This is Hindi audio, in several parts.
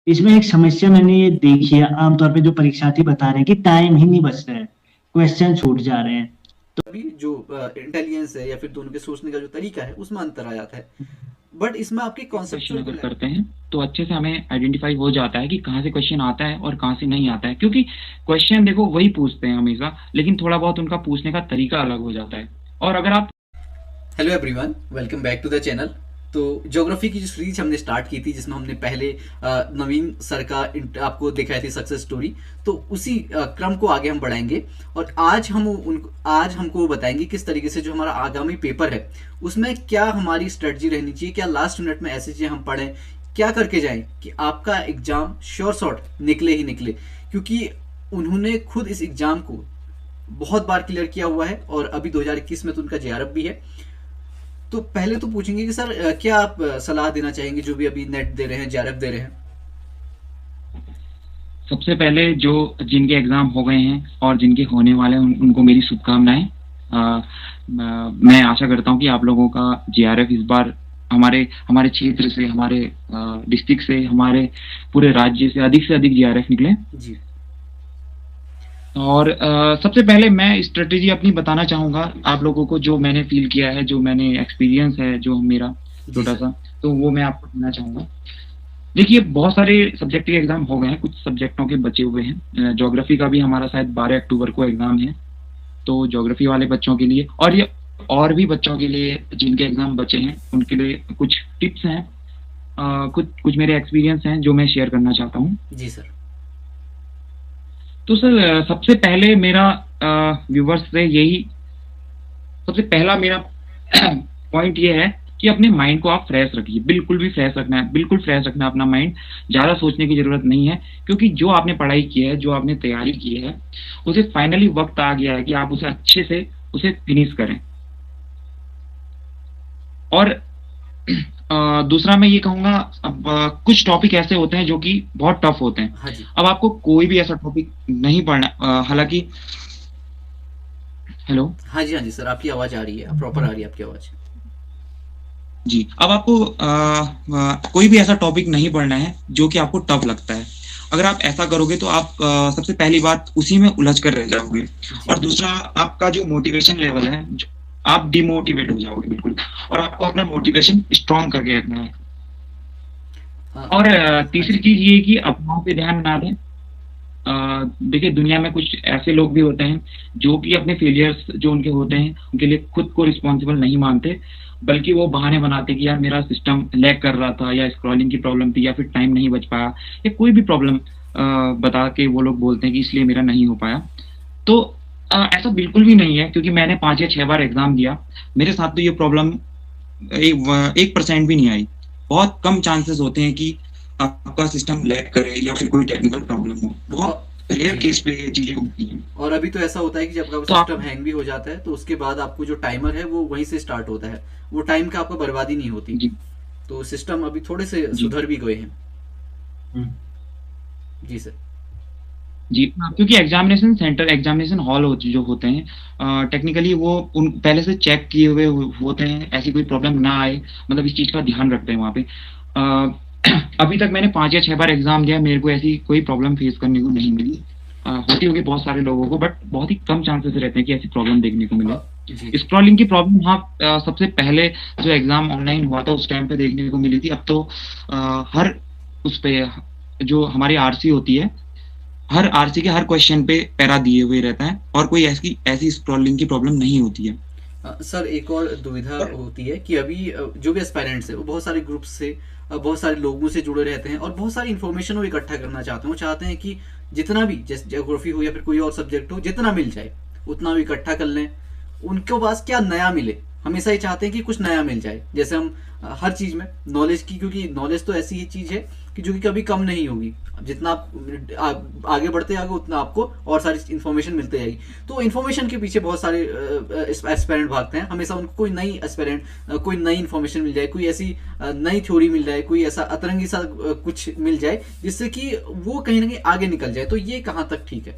इसमें एक समस्या मैंने ये देखी है, आमतौर पे जो परीक्षार्थी बता रहे हैं कि टाइम ही नहीं बच रहा है, क्वेश्चन छूट जा रहे हैं। अभी जो इंटेलिजेंस है या फिर दोनों के सोचने का जो तरीका है उसमें अंतर आ जाता है। बट इसमें आपकी क्वेश्चन कॉन्सेप्चुअल अगर करते हैं तो अच्छे से हमें आइडेंटिफाई हो जाता है कि कहाँ से क्वेश्चन आता है और कहाँ से नहीं आता है, क्योंकि क्वेश्चन देखो वही पूछते हैं हमेशा, लेकिन थोड़ा बहुत उनका पूछने का तरीका अलग हो जाता है। और अगर आप hello everyone, welcome back to the channel. तो ज्योग्राफी की जो सीरीज हमने स्टार्ट की थी जिसमें हमने पहले नवीन सर का आपको दिखाई थी सक्सेस स्टोरी, तो उसी क्रम को आगे हम बढ़ाएंगे। और आज हमको बताएंगे किस तरीके से जो हमारा आगामी पेपर है उसमें क्या हमारी स्ट्रेटजी रहनी चाहिए, क्या लास्ट मिनट में ऐसी चीजें हम पढ़ें, क्या करके जाएं कि आपका एग्जाम श्योर शॉट निकले ही निकले। क्योंकि उन्होंने खुद इस एग्जाम को बहुत बार क्लियर किया हुआ है और अभी 2021 में तो उनका जेआरएफ भी है। तो पहले तो पूछेंगे कि सर क्या आप सलाह देना चाहेंगे जो भी अभी नेट दे रहे हैं, जेआरएफ दे रहे हैं। सबसे पहले जो जिनके एग्जाम हो गए हैं और जिनके होने वाले हैं उनको मेरी शुभकामनाएं। मैं आशा करता हूं कि आप लोगों का जेआरएफ इस बार हमारे हमारे क्षेत्र से, हमारे डिस्ट्रिक्ट से, हमारे पूरे राज्य से अधिक जेआरएफ निकले। जी और सबसे पहले मैं स्ट्रेटेजी अपनी बताना चाहूँगा आप लोगों को, जो मैंने फ़ील किया है, जो मैंने एक्सपीरियंस है जो मेरा जी सर। छोटा-सा, तो वो मैं आपको देना चाहूँगा। देखिए, बहुत सारे सब्जेक्ट के एग्ज़ाम हो गए हैं, कुछ सब्जेक्टों के बचे हुए हैं। ज्योग्राफ़ी का भी हमारा शायद 12 अक्टूबर को एग्ज़ाम है, तो ज्योग्राफ़ी वाले बच्चों के लिए और ये और भी बच्चों के लिए जिनके एग्ज़ाम बचे हैं, उनके लिए कुछ टिप्स हैं, कुछ कुछ मेरे एक्सपीरियंस हैं जो मैं शेयर करना चाहता हूँ। जी सर। तो सर सबसे पहले मेरा व्यूवर्स से यही सबसे पहला मेरा पॉइंट ये है कि अपने माइंड को आप फ्रेश रखिए, बिल्कुल भी फ्रेश रखना है, बिल्कुल फ्रेश रखना है अपना माइंड। ज़्यादा सोचने की ज़रूरत नहीं है, क्योंकि जो आपने पढ़ाई की है, जो आपने तैयारी की है, उसे फाइनली वक्त आ गया है कि आप उसे अच्छे से उसे फिनिश करें। और दूसरा मैं ये कहूँगा, अब कुछ टॉपिक ऐसे होते हैं जो कि बहुत टफ होते हैं। हाँ जी। अब आपको कोई भी ऐसा टॉपिक नहीं पढ़ना, हालांकि हेलो हाँ जी, हाँ जी सर, आपकी आवाज़ आ रही है, प्रॉपर आ रही है आपकी आवाज़। जी, अब आपको कोई भी ऐसा टॉपिक नहीं पढ़ना है जो कि आपको टफ लगता है। अगर आप ऐसा करोगे तो आप सबसे पहली बात उसी में उलझ कर रह जाओगे, जी। और दूसरा आपका जो मोटिवेशन लेवल है, आप डिमोटिवेट हो जाओगे बिल्कुल। और आपको अपना मोटिवेशन स्ट्रॉन्ग करके रखना है। और हाँ तीसरी जी। चीज ये कि अफवाहों पे ध्यान ना दें। देखिए, दुनिया में कुछ ऐसे लोग भी होते हैं जो कि अपने फेलियर्स जो उनके होते हैं उनके लिए खुद को रिस्पॉन्सिबल नहीं मानते, बल्कि वो बहाने बनाते कि यार मेरा सिस्टम लैग कर रहा था, या स्क्रॉलिंग की प्रॉब्लम थी, या फिर टाइम नहीं बच पाया, या कोई भी प्रॉब्लम बता के वो लोग बोलते हैं कि इसलिए मेरा नहीं हो पाया। तो ऐसा बिल्कुल भी नहीं है, क्योंकि मैंने 5 या 6 बार एग्जाम दिया, मेरे साथ तो ये प्रॉब्लम 1% भी नहीं आई। बहुत कम चांसेस होते हैं कि आपका सिस्टम लैग करे या फिर कोई टेक्निकल प्रॉब्लम हो, बहुत और रेयर जी। केस पे ये चीजें होती हैं। और अभी तो ऐसा होता है कि जब आपका तो आप सिस्टम हैंग भी हो जाता है तो उसके बाद आपको जो टाइमर है वो वहीं से स्टार्ट होता है, वो टाइम का आपको बर्बादी नहीं होती। जी तो सिस्टम अभी थोड़े से जी सुधर भी गए हैं। हम्म। जी सर। जी, क्योंकि एग्जामिनेशन सेंटर, एग्जामिनेशन हॉल जो होते हैं, टेक्निकली वो उन पहले से चेक किए हुए होते हैं, ऐसी कोई प्रॉब्लम ना आए, मतलब इस चीज का ध्यान रखते हैं वहाँ पे। अभी तक मैंने 5 या 6 बार एग्जाम दिया, मेरे को ऐसी कोई प्रॉब्लम फेस करने को नहीं मिली। होती होगी बहुत सारे लोगों को, बट बहुत ही कम चांसेस रहते हैं कि ऐसी प्रॉब्लम देखने को मिले। जी। स्क्रॉलिंग की प्रॉब्लम, हाँ, सबसे पहले जो एग्जाम ऑनलाइन हुआ था उस टाइम पे देखने को मिली थी। अब तो हर उस पे जो हमारी आरसी होती है, हर आरसी के हर क्वेश्चन पे पैरा दिए हुए रहता है, और कोई ऐसी ऐसी स्क्रॉलिंग की प्रॉब्लम नहीं होती है। सर एक और दुविधा होती है कि अभी जो भी एस्पायरेंट्स है वो बहुत सारे ग्रुप्स से, बहुत सारे लोगों से जुड़े रहते हैं और बहुत सारी इन्फॉर्मेशन वो इकट्ठा करना चाहते हैं। वो चाहते हैं कि जितना भी, जैसे ज्योग्राफी हो या फिर कोई और सब्जेक्ट हो, जितना मिल जाए उतना वो इकट्ठा कर लें। उनके पास क्या नया मिले, हमेशा ये चाहते हैं कि कुछ नया मिल जाए। जैसे हम हर चीज़ में नॉलेज की, क्योंकि नॉलेज तो ऐसी ही चीज़ है कि जो कि कभी कम नहीं होगी। जितना आप आगे बढ़ते जाओगे उतना आपको और सारी इन्फॉर्मेशन मिलती जाएगी। तो इन्फॉर्मेशन के पीछे बहुत सारे एस्पेरेंट भागते हैं। हमेशा उनको कोई नई एस्पेरेंट, कोई नई इन्फॉर्मेशन मिल जाए, कोई ऐसी नई थ्योरी मिल जाए, कोई ऐसा अतरंगी सा कुछ मिल जाए जिससे कि वो कहीं ना कहीं आगे निकल जाए। तो ये कहाँ तक ठीक है?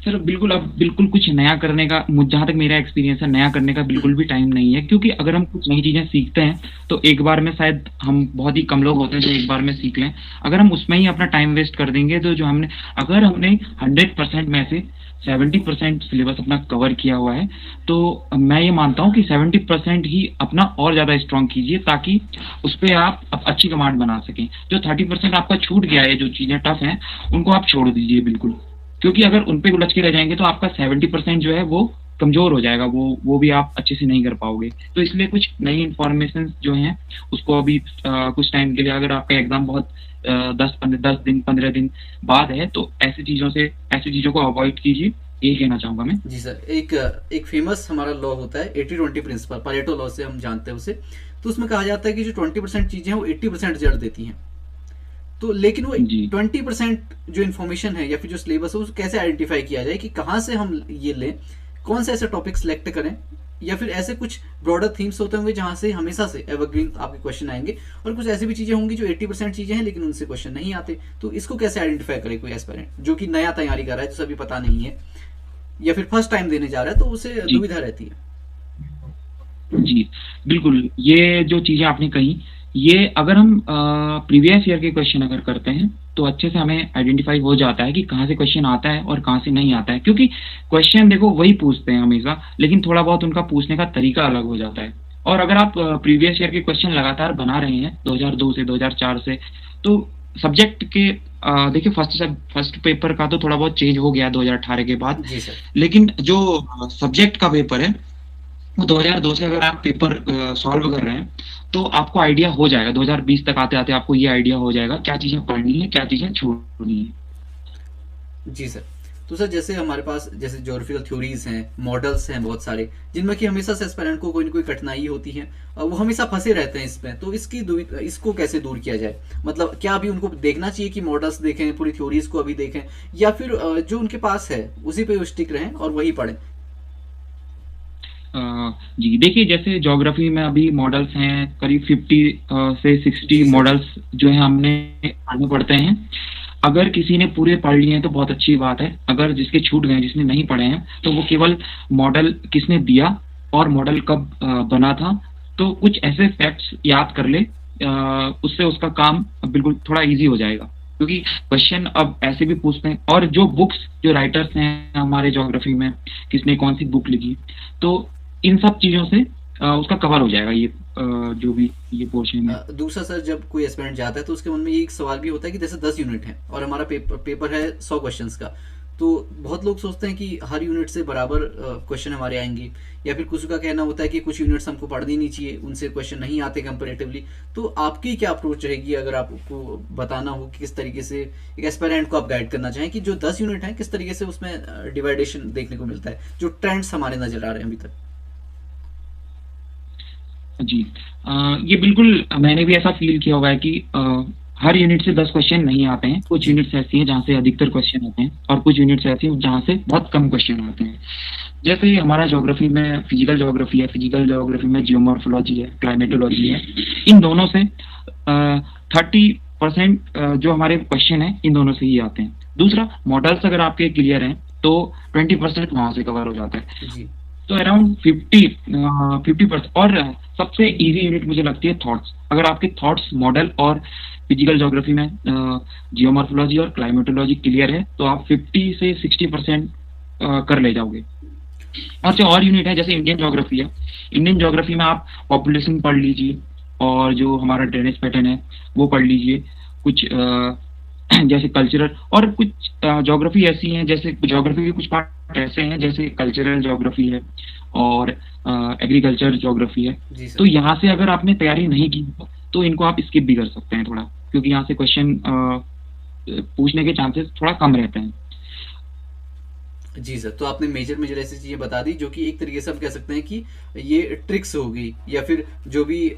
सर बिल्कुल, अब बिल्कुल कुछ नया करने का, जहाँ तक मेरा एक्सपीरियंस है, नया करने का बिल्कुल भी टाइम नहीं है, क्योंकि अगर हम कुछ नई चीज़ें सीखते हैं तो एक बार में शायद हम बहुत ही कम लोग होते हैं जो एक बार में सीख लें। अगर हम उसमें ही अपना टाइम वेस्ट कर देंगे तो जो हमने, अगर हमने 100% में से 70% सिलेबस अपना कवर किया हुआ है, तो मैं ये मानता हूँ कि 70% ही अपना और ज़्यादा स्ट्रॉन्ग कीजिए, ताकि उस पर आप अच्छी कमांड बना सकें। जो 30% आपका छूट गया है, जो चीज़ें टफ हैं, उनको आप छोड़ दीजिए बिल्कुल, क्योंकि अगर उन पे उलझ के रह जाएंगे तो आपका 70% जो है वो कमजोर हो जाएगा, वो भी आप अच्छे से नहीं कर पाओगे। तो इसलिए कुछ नई इंफॉर्मेशन जो हैं उसको अभी कुछ टाइम के लिए, अगर आपका एग्जाम बहुत 10 दिन 15 दिन बाद है, तो ऐसी चीज़ों को अवॉइड कीजिए, यही कहना चाहूँगा मैं। जी सर, एक फेमस हमारा लॉ होता है 80-20 प्रिंसिपल, पारेटो लॉ से हम जानते हैं उसे। तो उसमें कहा जाता है कि जो 20% चीजें हैं वो 80% रिजल्ट देती हैं। तो लेकिन वो जी 20% जो इन्फॉर्मेशन है या फिर जो सिलेबस है, उसको कैसे आइडेंटिफाई किया जाए कि कहाँ से हम ये लें, कौन से ऐसे टॉपिक सेलेक्ट करें, या फिर ऐसे कुछ ब्रॉडर थीम्स होते होंगे जहाँ से हमेशा से एवरग्रीन आपके क्वेश्चन आएंगे, और कुछ ऐसी भी चीजें होंगी जो 80% चीजें हैं लेकिन उनसे क्वेश्चन नहीं आते। तो इसको कैसे आइडेंटिफाई करे कोई एस्पायरेंट जो कि नया तैयारी कर रहा है, जो अभी पता नहीं है, या फिर फर्स्ट टाइम देने जा रहा है, तो उसे जी दुविधा रहती है। जी बिल्कुल, ये जो चीज़ें आपने कही, ये अगर हम प्रीवियस ईयर के क्वेश्चन अगर करते हैं तो अच्छे से हमें आइडेंटिफाई हो जाता है कि कहाँ से क्वेश्चन आता है और कहाँ से नहीं आता है, क्योंकि क्वेश्चन देखो वही पूछते हैं हमेशा, लेकिन थोड़ा बहुत उनका पूछने का तरीका अलग हो जाता है। और अगर आप प्रीवियस ईयर के क्वेश्चन लगातार बना रहे हैं 2002 से 2004 से, तो सब्जेक्ट के देखिए फर्स्ट पेपर का तो थोड़ा बहुत चेंज हो गया 2018 के बाद, जी सर। लेकिन जो सब्जेक्ट का पेपर है वो 2002 से अगर आप पेपर सॉल्व कर रहे हैं तो आपको आइडिया हो जाएगा, 2020 तक आते आते आपको ये आइडिया हो जाएगा क्या चीजें पढ़नी है, क्या चीजें छोड़नी है। जी सर। तो सर जैसे हमारे पास जैसे ज्योग्राफिकल थ्योरीज हैं, मॉडल्स हैं बहुत सारे, जिनमें कि हमेशा से एस्पायरेंट को कोई ना कोई कठिनाई होती है, और वो हमेशा फंसे रहते हैं इसमें। तो इसको कैसे दूर किया जाए? मतलब क्या अभी उनको देखना चाहिए कि मॉडल्स देखें, पूरी थ्योरीज को अभी देखें, या फिर जो उनके पास है उसी पे स्टिक रहें और वही पढ़ें? जी देखिए, जैसे ज्योग्राफी में अभी मॉडल्स हैं करीब 50 से 60 जी सर। मॉडल्स जो है हमने पढ़ने पड़ते हैं। अगर किसी ने पूरे पढ़ लिए हैं तो बहुत अच्छी बात है, अगर जिसके छूट गए, जिसने नहीं पढ़े हैं, तो वो केवल मॉडल किसने दिया और मॉडल कब बना था, तो कुछ ऐसे फैक्ट्स याद कर ले, उससे उसका काम बिल्कुल थोड़ा इजी हो जाएगा, क्योंकि क्वेश्चन अब ऐसे भी पूछते हैं। और जो बुक्स, जो राइटर्स हैं हमारे ज्योग्राफी में, किसने कौन सी बुक लिखी, तो इन सब चीजों से उसका कवर हो जाएगा ये जो भी ये पोर्शन है। दूसरा सर, जब कोई एस्पिरेंट जाता है तो उसके मन में ये एक सवाल भी होता है कि जैसे 10 यूनिट है और हमारा पेपर है 100 क्वेश्चंस का, तो बहुत लोग सोचते हैं कि हर यूनिट से बराबर क्वेश्चन हमारे आएंगे, या फिर कुछ का कहना होता है कि कुछ यूनिट्स हमको पढ़नी नहीं चाहिए, उनसे क्वेश्चन नहीं आते कंपेरेटिवली। तो आपकी क्या अप्रोच रहेगी अगर आपको बताना हो कि किस तरीके से एक एस्पिरेंट को आप गाइड करना चाहें कि जो 10 यूनिट है किस तरीके से उसमें डिवाइडेशन देखने को मिलता है, जो ट्रेंड्स हमारे नजर आ रहे हैं अभी तक? जी ये बिल्कुल मैंने भी ऐसा फील किया हुआ है कि हर यूनिट से 10 क्वेश्चन नहीं आते हैं। कुछ यूनिट्स ऐसी हैं जहाँ से अधिकतर क्वेश्चन आते हैं, और कुछ यूनिट्स ऐसी हैं जहाँ से बहुत कम क्वेश्चन आते हैं। जैसे हमारा ज्योग्राफी में फिजिकल ज्योग्राफी है, फिजिकल ज्योग्राफी में जियोमॉर्फोलॉजी है, क्लाइमेटोलॉजी है। इन दोनों से 30% जो हमारे क्वेश्चन हैं इन दोनों से ही आते हैं। दूसरा, मॉडल्स अगर आपके क्लियर हैं तो 20% वहाँ से कवर हो जाता है। जी तो अराउंड 50%। और सबसे इजी यूनिट मुझे लगती है थॉट्स। अगर आपके थॉट्स, मॉडल और फिजिकल ज्योग्राफी में जियोमॉर्फोलॉजी और क्लाइमेटोलॉजी क्लियर है तो आप 50 से 60% कर ले जाओगे। और जो और यूनिट है, जैसे इंडियन ज्योग्राफी है, इंडियन ज्योग्राफी में आप पॉपुलेशन पढ़ लीजिए और जो हमारा ड्रेनेज पैटर्न है वो पढ़ लीजिए। कुछ जैसे कल्चरल, और कुछ ज्योग्राफी ऐसी हैं, जैसे ज्योग्राफी के कुछ पार्ट ऐसे हैं जैसे कल्चरल ज्योग्राफी है और एग्रीकल्चर ज्योग्राफी है। जी सर। तो यहाँ से अगर आपने तैयारी नहीं की तो इनको आप स्किप भी कर सकते हैं थोड़ा, क्योंकि यहाँ से क्वेश्चन पूछने के चांसेस थोड़ा कम रहते हैं। जी सर, तो आपने मेजर ऐसी चीजें बता दी जो कि एक तरीके से हम कह सकते हैं कि ये ट्रिक्स होगी, या फिर जो भी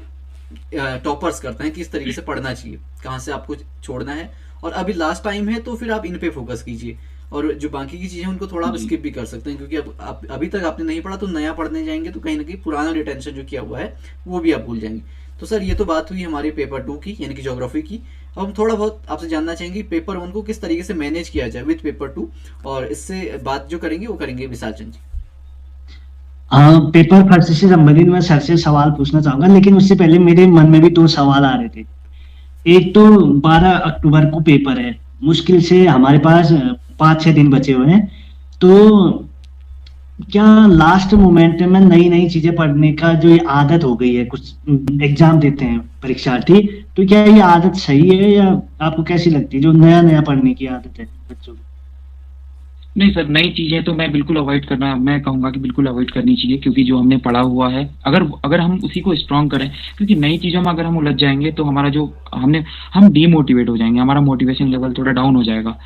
टॉपर्स करते हैं किस तरीके से पढ़ना चाहिए, कहाँ से आपको छोड़ना है। और अभी लास्ट टाइम है तो फिर आप इन पे फोकस कीजिए, और जो बाकी की चीजें उनको थोड़ा आप जी स्किप भी कर सकते हैं, क्योंकि अब अभी तक आपने नहीं पढ़ा तो नया पढ़ने जाएंगे तो कहीं ना कहीं पुराना रिटेंशन जो किया हुआ है वो भी आप भूल जाएंगे। तो सर ये तो बात हुई हमारी पेपर 2 की यानी कि ज्योग्राफी की। अब हम थोड़ा बहुत आपसे जानना चाहेंगे पेपर 1 को किस तरीके से मैनेज किया जाए विद पेपर 2, और इससे बात जो करेंगे वो करेंगे विशाल चंद जी। हाँ, पेपर फर्स्ट से संबंधित मैं सर से सवाल पूछना चाहूंगा, लेकिन उससे पहले मेरे मन में भी दो सवाल आ रहे थे। एक तो 12 अक्टूबर को पेपर है, मुश्किल से हमारे पास 5-6 दिन बचे हुए हैं। तो क्या लास्ट मोमेंट में नई नई चीजें पढ़ने का जो ये आदत हो गई है, कुछ एग्जाम देते हैं परीक्षार्थी, तो क्या ये आदत सही है या आपको कैसी लगती है, जो नया नया पढ़ने की आदत है बच्चों की? नहीं सर, नई चीजें तो मैं बिल्कुल अवॉइड करना, मैं कहूंगा कि बिल्कुल अवॉइड करनी चाहिए, क्योंकि जो हमने पढ़ा हुआ है अगर अगर हम उसी को स्ट्रॉन्ग करें, क्योंकि नई चीजों में अगर हम उलझ जाएंगे तो हमारा जो हम डीमोटिवेट हो जाएंगे, हमारा मोटिवेशन लेवल थोड़ा डाउन हो जाएगा।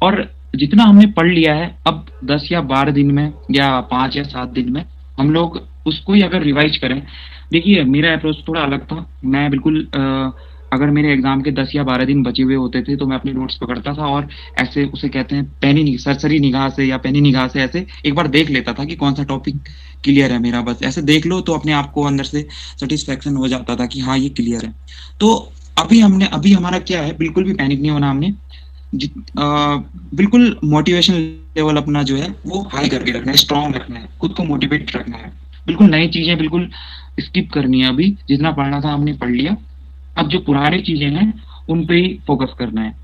और जितना हमने पढ़ लिया है अब 10 या 12 दिन में या 5 या 7 दिन में हम लोग उसको ही अगर रिवाइज करें। देखिए मेरा अप्रोच थोड़ा अलग था, मैं बिल्कुल अगर मेरे एग्जाम के 10 या 12 दिन बचे हुए होते थे तो मैं अपने नोट्स पकड़ता था और ऐसे उसे कहते हैं सरसरी निगाह से या पैनी निगाह से ऐसे एक बार देख लेता था कि कौन सा टॉपिक क्लियर है मेरा। बस ऐसे देख लो तो अपने आप को अंदर से सेटिस्फेक्शन हो जाता था कि हाँ ये क्लियर है। तो अभी हमारा क्या है, बिल्कुल भी पैनिक नहीं होना हमने, बिल्कुल मोटिवेशन लेवल अपना जो है वो हाई करके रखना है, स्ट्रॉन्ग रखना है, खुद को मोटिवेट रखना है, बिल्कुल नई चीजें बिल्कुल स्किप करनी है। अभी जितना पढ़ना था हमने पढ़ लिया, अब जो पुरानी चीजें हैं उन पे ही फोकस करना है,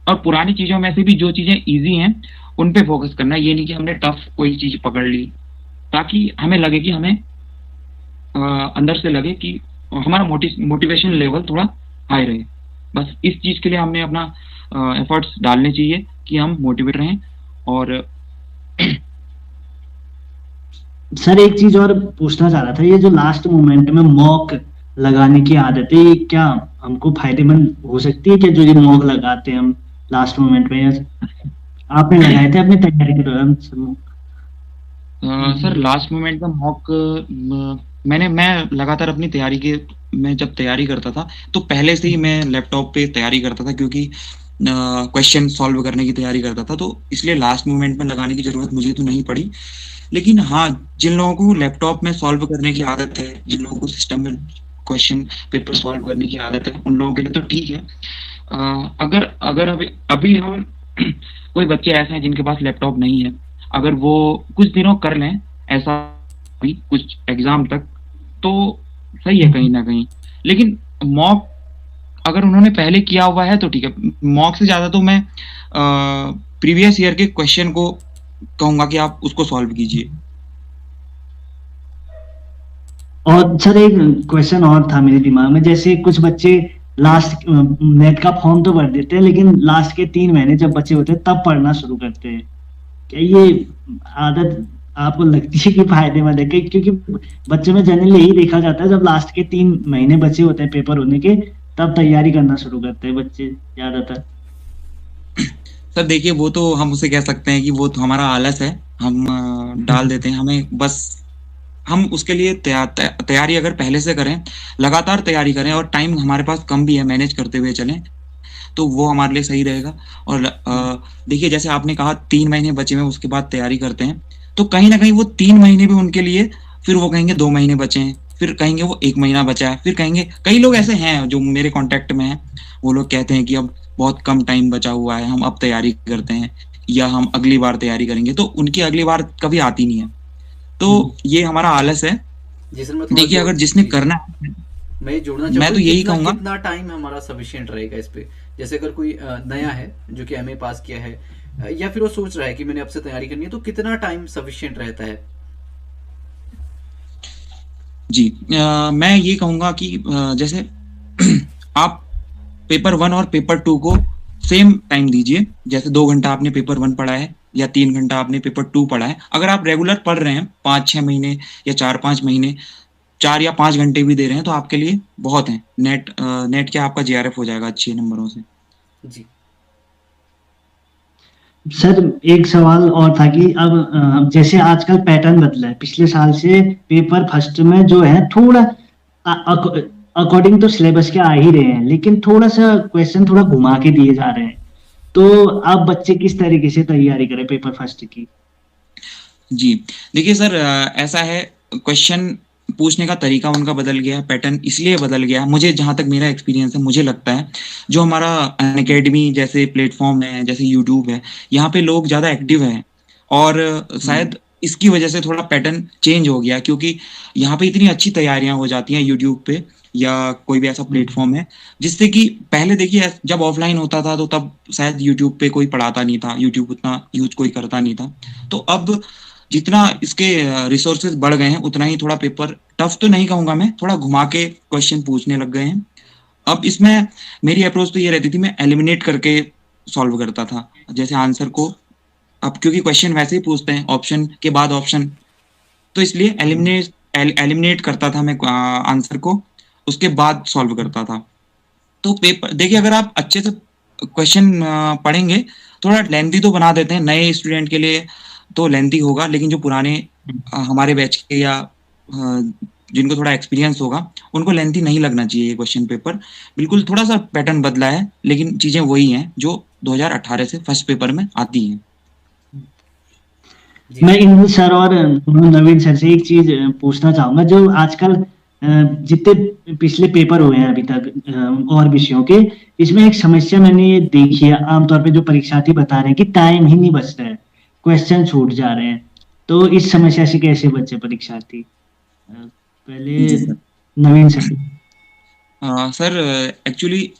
और पुरानी चीजों में से भी जो चीजें इजी हैं उन पे फोकस करना है। ये नहीं कि हमने टफ कोई चीज पकड़ ली, ताकि हमें लगे कि हमें अंदर से लगे कि हमारा मोटिवेशन लेवल थोड़ा हाई रहे। बस इस चीज के लिए हमने अपना एफर्ट्स डालने चाहिए कि हम मोटिवेट रहें। और सर एक चीज और पूछना चाह रहा था, ये जो लास्ट मोमेंट में मॉक लगाने की आदत है, ये क्या हमको फायदेमंद हो सकती है? क्या जो ये मॉक लगाते हैं हम लास्ट मोमेंट में, या आपने लगाए थे अपनी तैयारी के दौरान सर? सर लास्ट मोमेंट में मॉक मैं लगातार अपनी तैयारी के, मैं जब तैयारी करता था तो पहले से ही मैं लैपटॉप पे तैयारी करता था, क्योंकि क्वेश्चन सॉल्व करने की तैयारी करता था, तो इसलिए लास्ट मोमेंट में लगाने की जरूरत मुझे तो नहीं पड़ी। लेकिन हाँ, जिन लोगों को लैपटॉप में सॉल्व करने की आदत है, जिन लोगों को सिस्टम में क्वेश्चन पेपर सॉल्व करने की आदत है, उन लोगों के लिए तो ठीक है। अगर अगर अभी हम कोई बच्चे ऐसे हैं जिनके पास लैपटॉप नहीं है, अगर वो कुछ दिनों कर लें ऐसा भी कुछ एग्जाम तक, तो सही है कहीं ना कहीं। लेकिन मॉक अगर उन्होंने पहले किया हुआ है तो ठीक है। मॉक से ज्यादा तो मैं प्रीवियस ईयर के क्वेश्चन को कहूंगा कि आप उसको सॉल्व कीजिए। और सर एक क्वेश्चन और था मेरे दिमाग में, जैसे कुछ बच्चे लास्ट नेट का फॉर्म तो भर देते हैं, लेकिन लास्ट के 3 महीने जब बच्चे होते हैं तब पढ़ना शुरू करते हैं। क्या ये आदत आपको लगती है कि फायदेमंद है? क्योंकि बच्चों में जनरली यही देखा जाता है, जब लास्ट के 3 महीने बचे होते हैं पेपर होने के, तब तैयारी करना शुरू करते हैं बच्चे ज्यादातर। सर देखिए, वो तो हम उसे कह सकते हैं कि वो तो हमारा आलस है, हम डाल देते हैं। हमें बस हम उसके लिए तैयारी अगर पहले से करें, लगातार तैयारी करें, और टाइम हमारे पास कम भी है, मैनेज करते हुए चलें, तो वो हमारे लिए सही रहेगा। और देखिए जैसे आपने कहा 3 महीने बचे हुए, उसके बाद तैयारी करते हैं, तो कहीं ना कहीं वो 3 महीने भी उनके लिए, फिर वो कहेंगे 2 महीने बचे हैं, फिर कहेंगे वो 1 महीना बचा है, फिर कहेंगे, कई लोग ऐसे हैं जो मेरे कांटेक्ट में हैं, वो लोग कहते हैं कि अब बहुत कम टाइम बचा हुआ है, हम अब तैयारी करते हैं, या हम अगली बार तैयारी करेंगे, तो उनकी अगली बार कभी आती नहीं है। तो ये हमारा आलस है। देखिए अगर जिसने करना है, मैं जोड़ना मैं तो यही कहूंगा, कितना टाइम हमारा सफिशिएंट रहेगा इस पे। जैसे अगर कोई नया है जो कि एमए पास किया है, या फिर वो सोच रहा है कि मैंने अब से तैयारी करनी है, तो कितना टाइम सफिशिएंट रहता है? जी मैं ये कहूंगा कि जैसे आप पेपर 1 और पेपर 2 को सेम टाइम दीजिए। जैसे 2 घंटा आपने पेपर 1 पढ़ा है या 3 घंटा आपने पेपर 2 पढ़ा है, अगर आप रेगुलर पढ़ रहे हैं 5-6 महीने या 4-5 महीने, 4 या 5 घंटे भी दे रहे हैं, तो आपके लिए बहुत है। नेट क्या आपका जेआरएफ हो जाएगा अच्छे नंबरों से। जी सर एक सवाल और था कि अब जैसे आजकल पैटर्न बदला है, पिछले साल से पेपर फर्स्ट में जो है थोड़ा अकॉर्डिंग तो सिलेबस के आ ही रहे हैं, लेकिन थोड़ा सा क्वेश्चन थोड़ा घुमा के दिए जा रहे हैं। तो अब बच्चे किस तरीके से तैयारी करें पेपर फर्स्ट की? जी देखिए सर, ऐसा है, क्वेश्चन पूछने का तरीका उनका बदल गया, पैटर्न इसलिए बदल गया, मुझे जहाँ तक मेरा एक्सपीरियंस है, मुझे लगता है जो हमारा अनअकैडमी जैसे प्लेटफॉर्म है, जैसे यूट्यूब है, यहाँ पे लोग ज़्यादा एक्टिव हैं और शायद इसकी वजह से थोड़ा पैटर्न चेंज हो गया, क्योंकि यहाँ पे इतनी अच्छी तैयारियां हो जाती हैं यूट्यूब पे या कोई भी ऐसा प्लेटफॉर्म है, जिससे कि पहले देखिए जब ऑफलाइन होता था तो तब शायद यूट्यूब पे कोई पढ़ाता नहीं था, यूट्यूब उतना यूज कोई करता नहीं था। तो अब जितना इसके रिसोर्सेज बढ़ गए हैं उतना ही थोड़ा पेपर टफ तो नहीं कहूंगा मैं, थोड़ा घुमा के क्वेश्चन पूछने लग गए हैं। अब इसमें मेरी अप्रोच तो ये रहती थी, मैं एलिमिनेट करके सॉल्व करता था, जैसे आंसर को, अब क्योंकि क्वेश्चन वैसे ही पूछते हैं ऑप्शन के बाद ऑप्शन, तो इसलिए एलिमिनेट करता था मैं आंसर को, उसके बाद सॉल्व करता था। तो पेपर देखिए अगर आप अच्छे से क्वेश्चन पढ़ेंगे, थोड़ा लेंथी तो बना देते हैं नए स्टूडेंट के लिए, तो लेंथी होगा, लेकिन जो पुराने हमारे बैच के या जिनको थोड़ा एक्सपीरियंस होगा उनको लेंथी नहीं लगना चाहिए ये क्वेश्चन पेपर। बिल्कुल थोड़ा सा पैटर्न बदला है, लेकिन चीजें वही हैं जो 2018 से फर्स्ट पेपर में आती हैं। मैं इंद्र सर और नवीन सर से एक चीज पूछना चाहूंगा, जो आजकल जितने पिछले पेपर हुए हैं अभी तक और विषयों के, इसमें एक समस्या मैंने ये देखी है, आमतौर पे जो परीक्षार्थी बता रहे हैं कि टाइम ही नहीं बच रहा है, क्वेश्चन छूट जा रहे हैं। तो इस समस्या से कैसे बचे परीक्षार्थी? पहले नवीन सर। सर एक्चुअली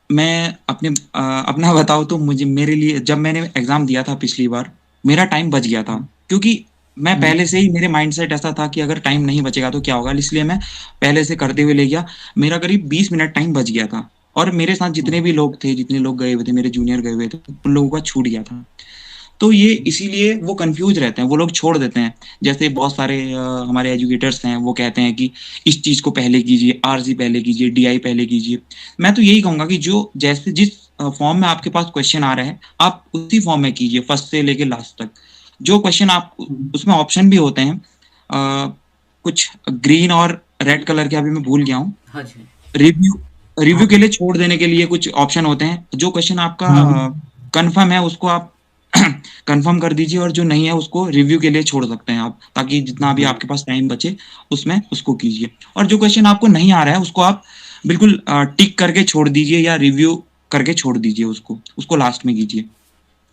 मैं अपना बताऊं तो मुझे, मेरे लिए जब मैंने एग्जाम दिया था पिछली बार, मेरा टाइम बच गया था, क्योंकि मैं पहले से ही, मेरे माइंडसेट ऐसा था कि अगर टाइम नहीं बचेगा तो क्या होगा, इसलिए मैं पहले से करते हुए ले गया। मेरा करीब 20 मिनट टाइम बच गया था, और मेरे साथ जितने भी लोग थे, जितने लोग गए हुए थे, मेरे जूनियर गए हुए थे, उन लोगों का छूट गया था। तो ये इसीलिए वो कंफ्यूज रहते हैं, वो लोग छोड़ देते हैं। जैसे बहुत सारे हमारे एजुकेटर्स हैं, वो कहते हैं कि इस चीज को पहले कीजिए, आरसी पहले कीजिए, डीआई पहले कीजिए। मैं तो यही कहूंगा कि जो जैसे जिस फॉर्म में आपके पास क्वेश्चन आ रहा है, आप उसी फॉर्म में कीजिए, फर्स्ट से लेके लास्ट तक। जो क्वेश्चन आप, उसमें ऑप्शन भी होते हैं कुछ ग्रीन और रेड कलर के, अभी मैं भूल गया हूँ। हाँ जी। रिव्यू के लिए छोड़ देने के लिए कुछ ऑप्शन होते हैं। जो क्वेश्चन आपका कंफर्म है उसको आप कंफर्म कर दीजिए, और जो नहीं है उसको रिव्यू के लिए छोड़ सकते हैं आप, ताकि जितना भी आपके पास टाइम बचे उसमें उसको कीजिए। और जो क्वेश्चन आपको नहीं आ रहा है उसको आप बिल्कुल टिक करके छोड़ दीजिए, या रिव्यू करके छोड़ दीजिए, उसको लास्ट में कीजिए।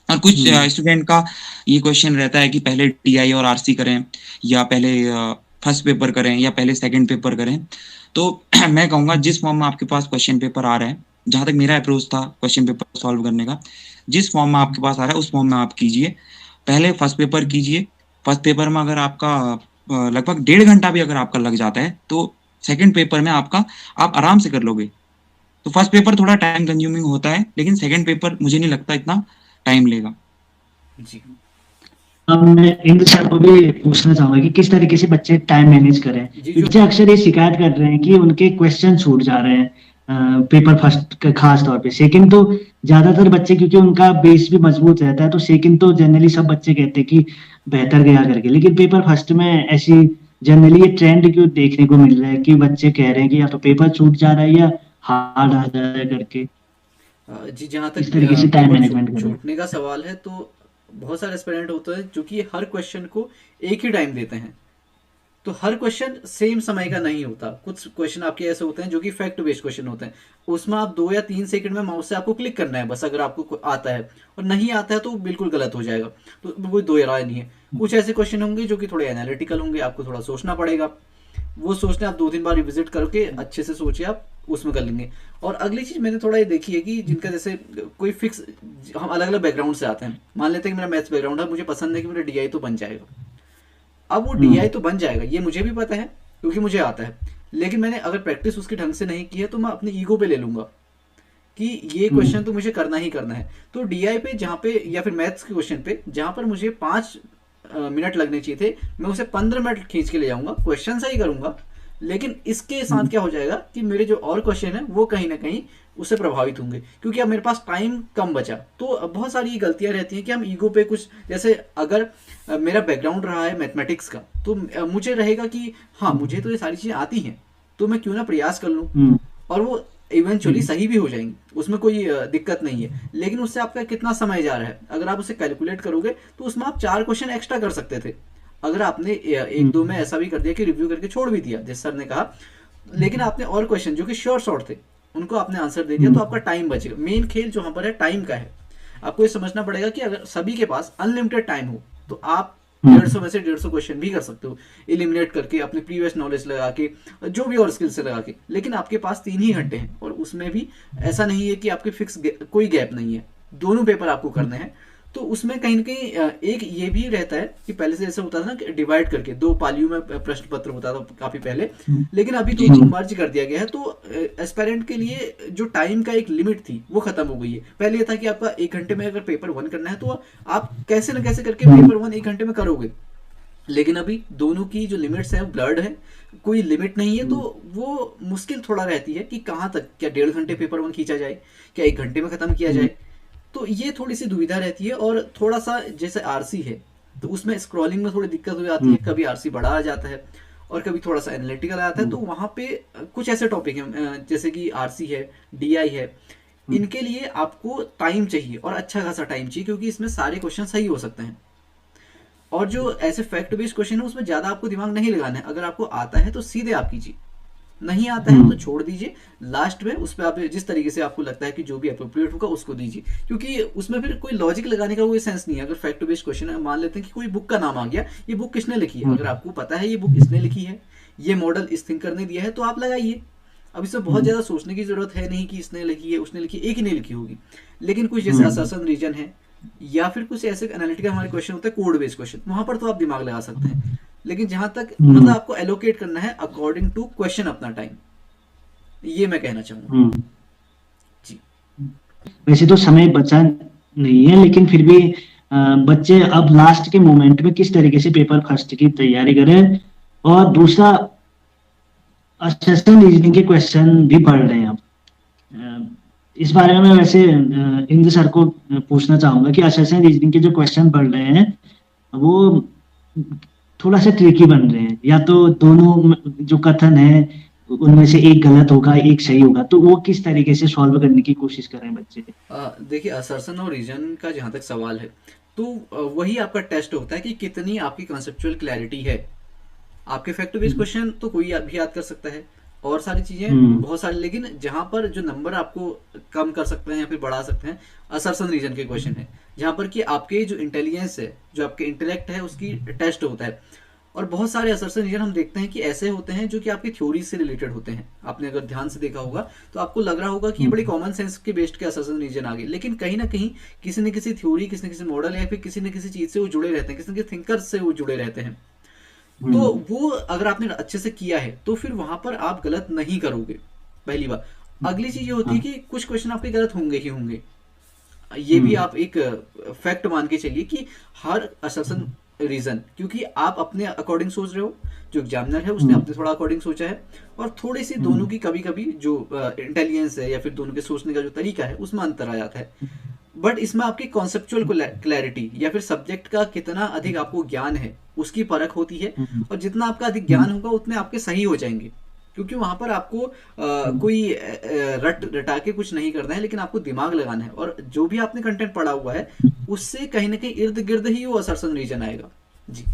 और कुछ स्टूडेंट का ये क्वेश्चन रहता है कि पहले टीआई और आरसी करें, या पहले फर्स्ट पेपर करें, या पहले सेकंड पेपर करें। तो मैं कहूँगा जिस फॉर्म में आपके पास क्वेश्चन पेपर आ रहा है, जहाँ तक मेरा अप्रोच था क्वेश्चन पेपर सॉल्व करने का, जिस फॉर्म में आपके पास आ रहा है उस फॉर्म में आप कीजिए। पहले फर्स्ट पेपर कीजिए। फर्स्ट पेपर में अगर आपका लगभग 1.5 घंटा भी अगर आपका लग जाता है, तो सेकंड पेपर में आप आराम से कर लोगे। तो फर्स्ट पेपर थोड़ा टाइम कंज्यूमिंग होता है, लेकिन सेकंड पेपर मुझे नहीं लगता इतना टाइम लेगा। जी। अब मैं इंद्र सर को भी पूछना चाहूंगा कि किस तरीके से बच्चे टाइम मैनेज करें। बच्चे अक्सर ये शिकायत कर रहे हैं कि उनके क्वेश्चन छूट जा रहे हैं पेपर फर्स्ट का, खास तौर पे। सेकंड तो ज्यादातर बच्चे, क्योंकि उनका बेस भी मजबूत रहता है, तो सेकंड तो जनरली सब बच्चे कहते हैं कि बेहतर गया करके। लेकिन पेपर फर्स्ट में ऐसी जनरली ये ट्रेंड क्यों देखने को मिल रहा है कि बच्चे कह रहे हैं कि या तो पेपर छूट जा रहा है या हार्ड आ जा रहा है करके? जी, जहाँ इस तक तरीके से टाइम पेपर मैनेजमेंट करें। छूटने का सवाल है, तो बहुत सारे एस्पिरेंट होते हैं जो कि हर क्वेश्चन को एक ही टाइम देते हैं। तो हर क्वेश्चन सेम समय का नहीं होता। कुछ क्वेश्चन आपके ऐसे होते हैं जो कि फैक्ट बेस्ड क्वेश्चन होते हैं, उसमें आप 2 या 3 सेकंड में माउस से आपको क्लिक करना है बस, अगर आपको आता है। और नहीं आता है तो बिल्कुल गलत हो जाएगा, तो कोई दो राय नहीं है। कुछ ऐसे क्वेश्चन होंगे जो कि थोड़े एनालिटिकल होंगे, आपको थोड़ा सोचना पड़ेगा। वो सोचने आप 2-3 बार रिविजिट करके अच्छे से सोचिए, आप उसमें कर लेंगे। और अगली चीज मैंने थोड़ा ये देखी है कि जिनका जैसे कोई फिक्स, हम अलग अलग बैकग्राउंड से आते हैं। मान लेते हैं कि मेरा मैथ्स बैकग्राउंड है, मुझे पसंद है कि मेरा डीआई तो बन जाएगा। अब वो डीआई तो बन जाएगा, ये मुझे भी पता है क्योंकि मुझे आता है। लेकिन मैंने अगर प्रैक्टिस उसके ढंग से नहीं की है, तो मैं अपने ईगो पे ले लूंगा कि ये क्वेश्चन तो मुझे करना ही करना है। तो डीआई पे जहाँ पे, या फिर मैथ्स के क्वेश्चन पे जहाँ पर मुझे 5 मिनट लगने चाहिए थे, मैं उसे 15 मिनट खींच के ले जाऊंगा। क्वेश्चन सही करूंगा, लेकिन इसके साथ क्या हो जाएगा कि मेरे जो और क्वेश्चन है वो कहीं ना कहीं उससे प्रभावित होंगे, क्योंकि अब मेरे पास टाइम कम बचा। तो बहुत सारी गलतियां रहती हैं कि हम ईगो पे कुछ, जैसे अगर मेरा बैकग्राउंड रहा है मैथमेटिक्स का, तो मुझे रहेगा कि हाँ मुझे तो ये सारी चीजें आती हैं, तो मैं क्यों ना प्रयास कर लूँ, और वो इवेंचुअली सही भी हो जाएंगी, उसमें कोई दिक्कत नहीं है। लेकिन उससे आपका कितना समय जा रहा है, अगर आप उसे कैलकुलेट करोगे तो उसमें आप 4 क्वेश्चन एक्स्ट्रा कर सकते थे। अगर आपने एक दो में ऐसा भी कर दिया कि रिव्यू करके छोड़ भी दिया जैसे सर ने कहा, लेकिन आपने और क्वेश्चन जो कि शॉर्ट थे उनको आपने आंसर दे दिया, तो आपका टाइम बचेगा। मेन खेल जो यहाँ पर है टाइम का है। आपको ये समझना पड़ेगा कि अगर सभी के पास अनलिमिटेड टाइम हो तो आप 150 में से 150 क्वेश्चन भी कर सकते हो एलिमिनेट करके, अपने प्रीवियस नॉलेज लगा के, जो भी और स्किल से लगा के। लेकिन आपके पास 3 ही घंटे हैं और उसमें भी ऐसा नहीं है कि आपके फिक्स कोई गैप नहीं है, दोनों पेपर आपको करने हैं। तो उसमें कहीं ना कहीं एक ये भी रहता है कि पहले से ऐसा होता था ना कि डिवाइड करके 2 पालियों में प्रश्न पत्र होता था काफी पहले, लेकिन अभी तो उसको मर्ज कर दिया गया है। तो एस्पायरेंट के लिए जो टाइम का एक लिमिट थी वो खत्म हो गई है। पहले ये था कि आपका 1 घंटे में अगर पेपर 1 करना है तो आप कैसे न कैसे करके पेपर 1 1 घंटे में करोगे, लेकिन अभी दोनों की जो लिमिट्स है वो ब्लर्ड है, कोई लिमिट नहीं है। तो वो मुश्किल थोड़ा रहती है कि कहाँ तक, क्या 1.5 घंटे पेपर 1 खींचा जाए, क्या 1 घंटे में खत्म किया जाए। तो ये थोड़ी सी दुविधा रहती है। और थोड़ा सा जैसे आरसी है तो उसमें स्क्रॉलिंग में थोड़ी दिक्कत हो जाती है, कभी आरसी बड़ा आ जाता है और कभी थोड़ा सा एनालिटिकल आता है। तो वहाँ पे कुछ ऐसे टॉपिक हैं जैसे कि आरसी है, डीआई है, इनके लिए आपको टाइम चाहिए और अच्छा खासा टाइम चाहिए, क्योंकि इसमें सारे क्वेश्चन सही हो सकते हैं। और जो ऐसे फैक्ट बेस्ड क्वेश्चन है उसमें ज्यादा आपको दिमाग नहीं लगाना है। अगर आपको आता है तो सीधे आप कीजिए, नहीं आता है तो छोड़ दीजिए। लास्ट में उस पर आप जिस तरीके से आपको लगता है कि जो भी अप्रोप्रिएट होगा उसको दीजिए, क्योंकि उसमें फिर कोई लॉजिक लगाने का कोई सेंस नहीं है। अगर फैक्ट बेस्ड क्वेश्चन है, मान लेते हैं कि कोई बुक का नाम आ गया, ये बुक किसने लिखी है, अगर आपको पता है ये बुक इसने लिखी है, ये मॉडल इस थिंकर ने दिया है, तो आप लगाइए। अब इसमें बहुत ज्यादा सोचने की जरूरत है नहीं कि इसने लिखी है उसने लिखी, एक ही नहीं लिखी होगी। लेकिन कुछ जैसे असर्शन रीजन है या फिर कुछ ऐसे एनालिटिकल हमारे क्वेश्चन होते हैं कोड बेस्ड क्वेश्चन, वहां पर तो आप दिमाग लगा सकते हैं। लेकिन जहां तक मतलब आपको एलोकेट करना है अकॉर्डिंग टू क्वेश्चन अपना टाइम, ये मैं कहना चाहूंगा जी। वैसे तो समय बचा नहीं है, लेकिन फिर भी बच्चे अब लास्ट के मोमेंट में किस तरीके से पेपर फर्स्ट की तैयारी करें। और दूसरा, असेसमेंट रीजनिंग के क्वेश्चन भी पढ़ रहे हैं अब। इस बारे में वैसे इंद्र सर को पूछना चाहूंगा कि असेसमेंट रीजनिंग के जो क्वेश्चन पढ़ रहे हैं वो थोड़ा सा ट्रिकी बन रहे हैं, या तो दोनों जो कथन है उनमें से एक गलत होगा एक सही होगा, तो वो किस तरीके से सॉल्व करने की कोशिश कर रहे हैं बच्चे। देखिए असर्शन और रीजन का जहां तक सवाल है तो वही आपका टेस्ट होता है कि कितनी आपकी कॉन्सेप्चुअल क्लैरिटी है। आपके फैक्ट बेस्ड क्वेश्चन तो कोई भी याद कर सकता है और सारी चीजें बहुत सारी, लेकिन जहां पर जो नंबर आपको कम कर सकते हैं या फिर बढ़ा सकते हैं असर्शन रीजन के क्वेश्चन है, जहां पर कि आपके जो इंटेलिजेंस है, जो आपके इंटेलेक्ट है उसकी टेस्ट होता है। और बहुत सारे असर्शन रीजन हम देखते हैं कि ऐसे होते हैं जो कि आपकी थ्योरी से रिलेटेड होते हैं। आपने अगर ध्यान से देखा होगा तो आपको लग रहा होगा कि ये बड़ी कॉमन सेंस के बेस्ड के असर्शन रीजन आ गए, लेकिन कहीं ना कहीं किसी न किसी थ्योरी, किसी न किसी मॉडल या फिर किसी न किसी चीज से वो जुड़े रहते हैं, किसी न किसी थिंकर से वो जुड़े रहते हैं। तो वो अगर आपने अच्छे से किया है तो फिर वहां पर आप गलत नहीं करोगे, पहली बात। अगली चीज ये होती है कि कुछ क्वेश्चन आपके गलत होंगे ही होंगे, ये भी आप एक फैक्ट मान के चलिए कि हर असर्शन रीजन, क्योंकि आप अपने अकॉर्डिंग सोच रहे हो, जो एग्जामिनर है उसने अपने थोड़ा अकॉर्डिंग सोचा है, और थोड़ी सी दोनों की कभी कभी जो इंटेलिजेंस है या फिर दोनों के सोचने का जो तरीका है उसमें अंतर आ जाता है। बट इसमें आपकी कॉन्सेप्चुअल क्लैरिटी या फिर सब्जेक्ट का कितना अधिक आपको ज्ञान है उसकी परख होती है, और जितना आपका अधिक ज्ञान होगा उतने आपके सही हो जाएंगे, क्योंकि वहां पर आपको कोई रटा के कुछ नहीं करना है, लेकिन आपको दिमाग लगाना है। और जो भी आपने कंटेंट पढ़ा हुआ है उससे कहीं ना कहीं इर्द गिर्द ही वो असर्शन रीजन आएगा जी।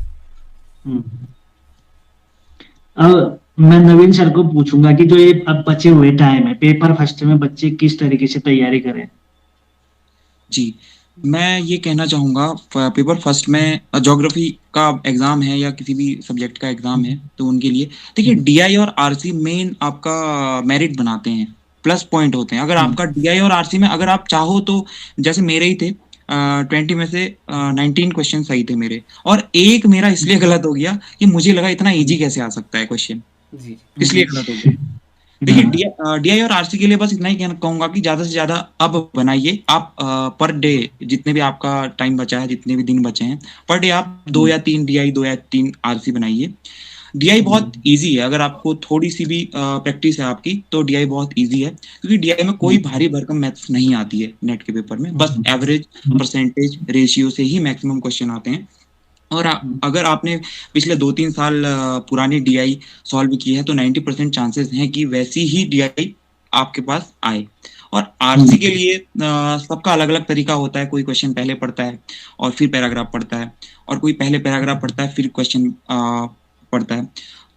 अब मैं नवीन सर को पूछूंगा कि जो ये अब बचे हुए टाइम है पेपर फर्स्ट में बच्चे किस तरीके से तैयारी करें। जी, मैं ये कहना चाहूँगा पेपर फर्स्ट में ज्योग्राफी का एग्जाम है या किसी भी सब्जेक्ट का एग्जाम है तो उनके लिए देखिए डीआई और आरसी मेन आपका मेरिट बनाते हैं, प्लस पॉइंट होते हैं। अगर आपका डीआई और आरसी में अगर आप चाहो तो जैसे मेरे ही थे 20 में से 19 क्वेश्चन सही थे मेरे, और एक मेरा इसलिए गलत हो गया कि मुझे लगा इतना इजी कैसे आ सकता है क्वेश्चन, इसलिए गलत हो गया। देखिए डीआई और आरसी के लिए बस इतना ही कहूंगा कि ज्यादा से ज्यादा अब बनाइए आप पर डे, जितने भी आपका टाइम बचा है, जितने भी दिन बचे हैं, पर डे आप 2 या 3 डीआई 2 या 3 आरसी बनाइए। डीआई बहुत इजी है, अगर आपको थोड़ी सी भी प्रैक्टिस है आपकी तो डीआई बहुत इजी है, क्योंकि डीआई में कोई भारी भरकम मैथ्स नहीं आती है नेट के पेपर में, बस एवरेज, परसेंटेज, रेशियो से ही मैक्सिमम क्वेश्चन आते हैं। और अगर आपने पिछले 2-3 साल पुरानी डीआई सॉल्व की है तो 90% चांसेस हैं कि वैसी ही डीआई आपके पास आए। और आरसी के लिए सबका अलग अलग तरीका होता है। कोई क्वेश्चन पहले पढ़ता है और फिर पैराग्राफ पढ़ता है, और कोई पहले पैराग्राफ पढ़ता है फिर क्वेश्चन पढ़ता है।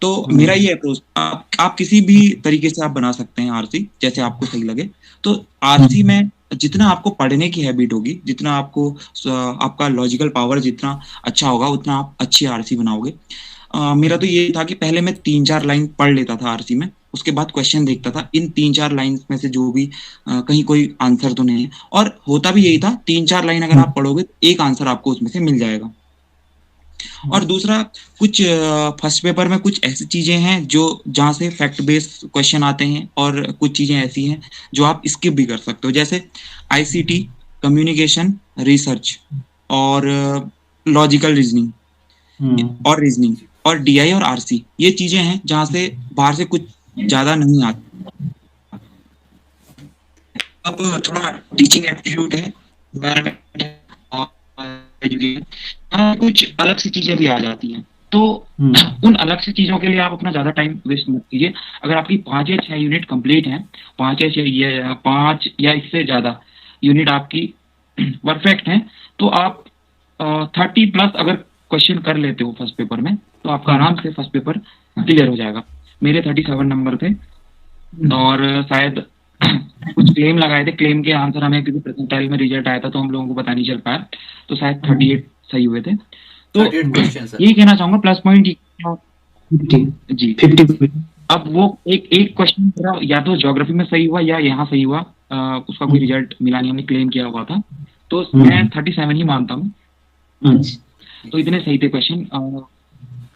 तो मेरा ये अप्रोच, आप किसी भी तरीके से आप बना सकते हैं आरसी, जैसे आपको सही लगे। तो आरसी में जितना आपको पढ़ने की हैबिट होगी, जितना आपको आपका लॉजिकल पावर जितना अच्छा होगा, उतना आप अच्छी आरसी बनाओगे। मेरा तो ये था कि पहले मैं 3-4 लाइन पढ़ लेता था आरसी में, उसके बाद क्वेश्चन देखता था इन 3-4 लाइंस में से जो भी कहीं कोई आंसर तो नहीं है। और होता भी यही था, 3-4 लाइन अगर आप पढ़ोगे तो एक आंसर आपको उसमें से मिल जाएगा। और दूसरा, कुछ फर्स्ट पेपर में कुछ ऐसी चीजें हैं जो जहाँ से फैक्ट बेस्ड क्वेश्चन आते हैं, और कुछ चीजें ऐसी हैं जो आप स्किप भी कर सकते हो, जैसे आईसीटी, कम्युनिकेशन, रिसर्च और लॉजिकल रीजनिंग और रीजनिंग और डीआई और आरसी। ये चीजें हैं जहाँ से बाहर से कुछ ज्यादा नहीं आती। अब थोड़ा टीचिंग एप्टीट्यूड है, कुछ अलग सी चीजें भी आ जाती हैं। तो उन अलग सी चीजों के लिए आप अपना ज्यादा टाइम वेस्ट मत कीजिए। अगर आपकी 5 या 6 यूनिट कंप्लीट हैं, 5 या इससे ज्यादा यूनिट आपकी परफेक्ट हैं, तो आप 30 प्लस अगर क्वेश्चन कर लेते हो फर्स्ट पेपर में, तो आपका आराम से फर्स्ट पेपर क्लियर हो जाएगा। मेरे 37 नंबर थे, और शायद कुछ क्लेम लगाए थे, क्लेम के आंसर हमें, क्योंकि परसेंटाइल में रिजल्ट आया था तो हम लोगों को पता नहीं चल पाया, तो शायद 38 सही हुए थे। तो यही कहना चाहूंगा, प्लस पॉइंट जी 50। अब वो एक क्वेश्चन या तो ज्योग्राफी में सही हुआ या यहाँ सही हुआ, उसका कोई रिजल्ट मिला नहीं, हमने क्लेम किया हुआ था, तो मैं 37 ही मानता हूँ। तो इतने सही थे क्वेश्चन।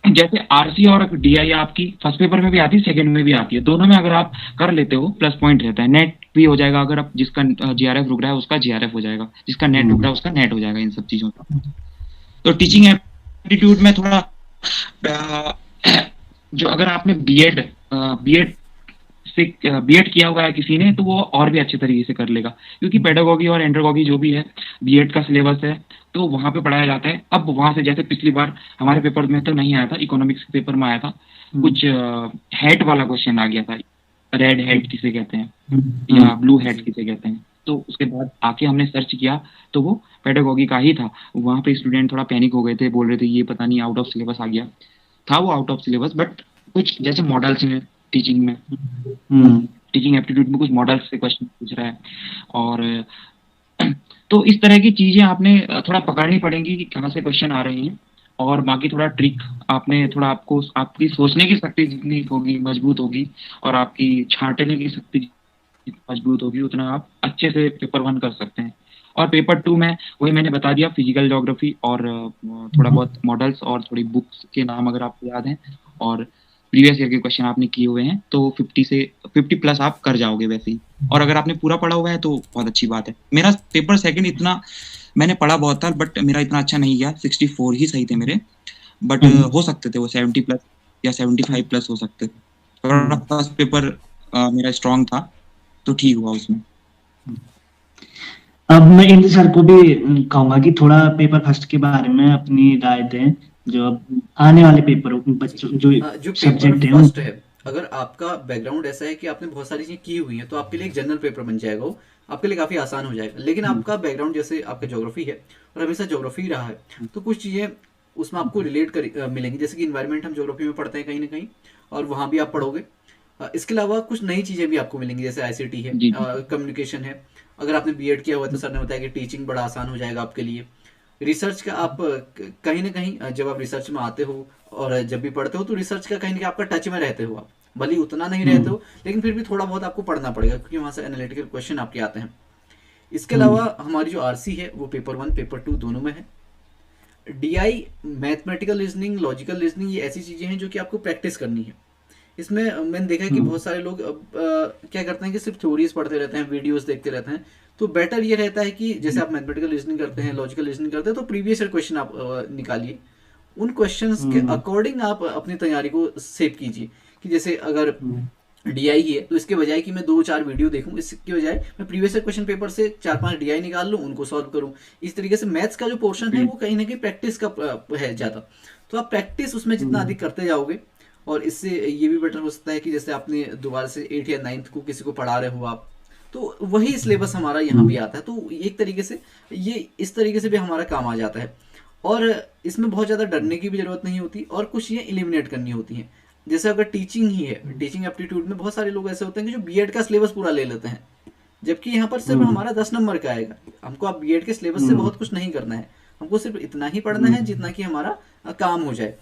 जैसे आरसी और डीआई आपकी फर्स्ट पेपर में भी आती है, सेकंड में भी आती है, दोनों में अगर आप कर लेते हो प्लस पॉइंट रहता है। नेट भी हो जाएगा, अगर आप जिसका जीआरएफ रुक रहा है उसका जीआरएफ हो जाएगा, जिसका नेट रुक रहा है उसका नेट हो जाएगा, इन सब चीजों का। तो टीचिंग एप्टीट्यूड में थोड़ा जो अगर आपने बीएड किया हुआ है किसी ने, तो वो और भी अच्छे तरीके से कर लेगा, क्योंकि पेडागोगी और एंड्रोगोगी जो भी है बीएड का सिलेबस है, तो वहां पे पढ़ाया जाता है। अब वहां से, जैसे पिछली बार हमारे पेपर में तो नहीं आया था, इकोनॉमिक्स के पेपर में आया था, कुछ हेड वाला क्वेश्चन आ गया था, रेड हेड किसे कहते हैं या ब्लू हेड किसे कहते हैं। तो उसके बाद आके हमने सर्च किया तो वो पेडागोगी का ही था। वहां पे स्टूडेंट थोड़ा पैनिक हो गए थे, बोल रहे थे ये पता नहीं आउट ऑफ सिलेबस आ गया था। वो आउट ऑफ सिलेबस, बट कुछ जैसे मॉडल्स में, टीचिंग में, टीचिंग एप्टीट्यूड में कुछ मॉडल्स से क्वेश्चन पूछ रहा है, और तो इस तरह की चीजें आपने थोड़ा पकड़नी पड़ेंगी कि कहाँ से क्वेश्चन आ रहे हैं। और बाकी थोड़ा ट्रिक आपने थोड़ा, आपको आपकी सोचने की शक्ति जितनी होगी मजबूत होगी, और आपकी छांटने की शक्ति मजबूत होगी, उतना आप अच्छे से पेपर 1 कर सकते हैं। और पेपर 2 में वही मैंने बता दिया, फिजिकल ज्योग्राफी और थोड़ा बहुत मॉडल्स और थोड़ी बुक्स के नाम अगर आपको याद हैं, और प्रीवियस ईयर के क्वेश्चन आपने किए हुए हैं, तो 50 प्लस आप कर जाओगे वैसे ही। और अगर आपने पूरा पढ़ा हुआ है तो बहुत अच्छी बात है। मेरा पेपर सेकंड इतना, मैंने पढ़ा बहुत था, बट मेरा इतना अच्छा नहीं गया, 64 ही सही थे मेरे, बट हो सकते थे वो 70 प्लस या 75 प्लस हो सकते थे। और फर्स्ट पेपर मेरा स्ट्रॉन्ग था, तो ठीक हुआ उसमें। अब मैं इंद्र सर को भी कहूंगा कि थोड़ा पेपर फर्स्ट के बारे में अपनी राय दें, जो अब आने वाले पेपर बच्चों जो सब्जेक्ट है। अगर आपका बैकग्राउंड ऐसा है कि आपने बहुत सारी चीजें की हुई हैं, तो आपके लिए एक जनरल पेपर बन जाएगा, वो आपके लिए काफी आसान हो जाएगा। लेकिन आपका बैकग्राउंड जैसे आपका ज्योग्राफी है और हमेशा ज्योग्राफी रहा है, तो कुछ चीजें उसमें आपको रिलेट मिलेंगी, जैसे कि इन्वायरमेंट हम ज्योग्राफी में पढ़ते हैं कहीं ना कहीं, और वहां भी आप पढ़ोगे। इसके अलावा कुछ नई चीजें भी आपको मिलेंगी, जैसे आईसीटी है, कम्युनिकेशन है। अगर आपने बीएड किया हुआ है तो सर ने बताया कि टीचिंग बड़ा आसान हो जाएगा आपके लिए। रिसर्च का आप कहीं ना कहीं जब आप रिसर्च में आते हो और जब भी पढ़ते हो, तो रिसर्च का कहीं ना कहीं आपका टच में रहते हो आप, भले ही उतना नहीं रहते हो, लेकिन फिर भी थोड़ा बहुत आपको पढ़ना पड़ेगा, क्योंकि वहां से एनालिटिकल क्वेश्चन आपके आते हैं। इसके अलावा हमारी जो आरसी है वो पेपर 1 पेपर 2 दोनों में है। DI mathematical reasoning, logical reasoning, ये ऐसी चीजें हैं जो कि आपको प्रैक्टिस करनी है। इसमें मैंने देखा है कि बहुत सारे लोग क्या करते हैं कि सिर्फ थ्योरीज पढ़ते रहते हैं, वीडियोस देखते रहते हैं। तो बेटर ये रहता है कि जैसे आप मैथमेटिकल रीजनिंग करते हैं, लॉजिकल रीजनिंग करते हैं, तो प्रीवियस ईयर क्वेश्चन आप निकालिए, उन क्वेश्चंस के अकॉर्डिंग आप अपनी तैयारी को सेव कीजिए। कि जैसे अगर डीआई ही है, तो इसके बजाय कि मैं 2-4 वीडियो देखूं, इसके बजाय मैं प्रीवियस ईयर क्वेश्चन पेपर से 4-5 डीआई निकाल लूं, उनको सॉल्व करूं। इस तरीके से मैथ्स का जो पोर्शन है वो कहीं ना कहीं प्रैक्टिस का है ज्यादा, तो आप प्रैक्टिस उसमें जितना अधिक करते जाओगे, और इससे ये भी बेटर हो सकता है कि जैसे आपने दोबारा से 8th या 9th को किसी को पढ़ा रहे हो आप, तो वही सिलेबस हमारा यहाँ भी आता है। तो एक तरीके से ये इस तरीके से भी हमारा काम आ जाता है, और इसमें बहुत ज़्यादा डरने की भी ज़रूरत नहीं होती, और कुछ चीज़ें एलिमिनेट करनी होती हैं। जैसे अगर टीचिंग ही है, टीचिंग एप्टीट्यूड में बहुत सारे लोग ऐसे होते हैं कि जो बीएड का सिलेबस पूरा ले लेते हैं, जबकि यहाँ पर सिर्फ हमारा 10 नंबर का आएगा। हमको अब बीएड के सिलेबस से बहुत कुछ नहीं करना है, हमको सिर्फ इतना ही पढ़ना है जितना कि हमारा काम हो जाए।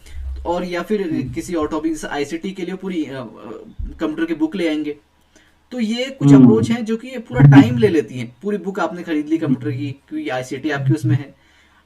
और या फिर किसी और टॉपिक आईसीटी के लिए पूरी कंप्यूटर की बुक ले आएंगे। तो ये कुछ अप्रोच हैं जो कि ये पूरा टाइम ले लेती हैं। पूरी बुक आपने खरीद ली कंप्यूटर की क्योंकि आईसीटी आपकी उसमें है,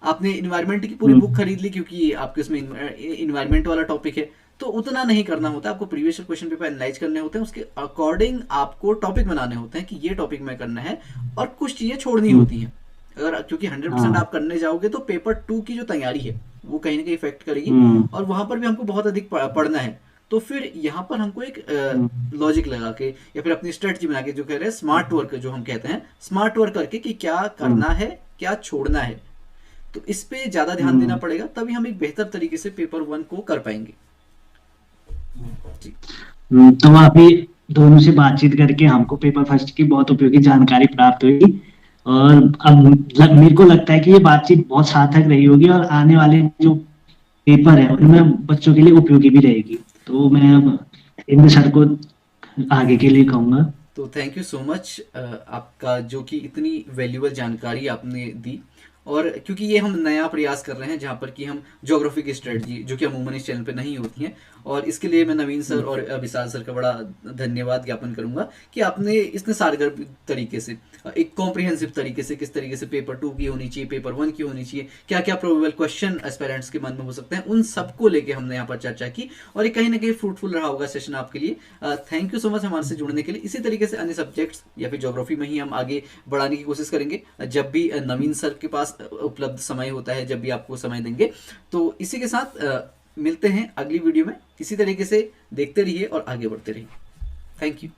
आपने इन्वायरमेंट की पूरी बुक खरीद ली क्योंकि आपके उसमें इन्वायरमेंट वाला टॉपिक है। तो उतना नहीं करना होता, आपको प्रीवियस क्वेश्चन पेपर एनालाइज करने होते हैं, उसके अकॉर्डिंग आपको टॉपिक बनाने होते हैं कि ये टॉपिक में करना है, और कुछ चीजें छोड़नी होती हैं। अगर क्योंकि 100% आप करने जाओगे तो पेपर 2 की जो तैयारी है वो कहीं ना कहीं इफेक्ट करेगी, और वहां पर भी हमको बहुत अधिक पढ़ना है। तो फिर यहाँ पर हमको एक लॉजिक लगा के या फिर अपनी स्ट्रेटजी बना के, जो कह रहे हैं स्मार्ट वर्क, जो हम कहते हैं स्मार्ट वर्क करके कि क्या करना है क्या छोड़ना है, तो इस पे ज्यादा ध्यान देना पड़ेगा, तभी हम एक बेहतर तरीके से पेपर 1 को कर पाएंगे। तो अभी दोनों से बातचीत करके हमको पेपर फर्स्ट की बहुत उपयोगी जानकारी प्राप्त हुई, और अब मेरे को लगता है कि ये बातचीत बहुत सार्थक रही होगी, और आने वाले जो पेपर है उनमें बच्चों के लिए उपयोगी भी रहेगी। तो मैं अब इंद्र सर को आगे के लिए कहूंगा। तो थैंक यू सो मच आपका, जो कि इतनी वैल्यूबल जानकारी आपने दी। और क्योंकि ये हम नया प्रयास कर रहे हैं जहाँ पर कि हम ज्योग्राफी की स्ट्रेटजी, जो कि अमूमन इस चैनल पे नहीं होती हैं, और इसके लिए मैं नवीन सर और विशाल सर का बड़ा धन्यवाद ज्ञापन करूंगा कि आपने इतने सारगर तरीके से, एक कॉम्प्रिहेंसिव तरीके से, किस तरीके से पेपर 2 की होनी चाहिए, पेपर 1 की होनी चाहिए, क्या क्या प्रोबेबल क्वेश्चन एस्पिरेंट्स के मन में हो सकते हैं, उन सबको लेके हमने यहाँ पर चर्चा की, और ये कहीं ना कहीं फ्रूटफुल रहा होगा सेशन आपके लिए। थैंक यू सो मच हमारे से जुड़ने के लिए। इसी तरीके से अन्य सब्जेक्ट्स या फिर ज्योग्राफी में ही हम आगे बढ़ाने की कोशिश करेंगे, जब भी नवीन सर के पास उपलब्ध समय होता है, जब भी आपको समय देंगे। तो इसी के साथ मिलते हैं अगली वीडियो में। इसी तरीके से देखते रहिए और आगे बढ़ते रहिए। Thank you.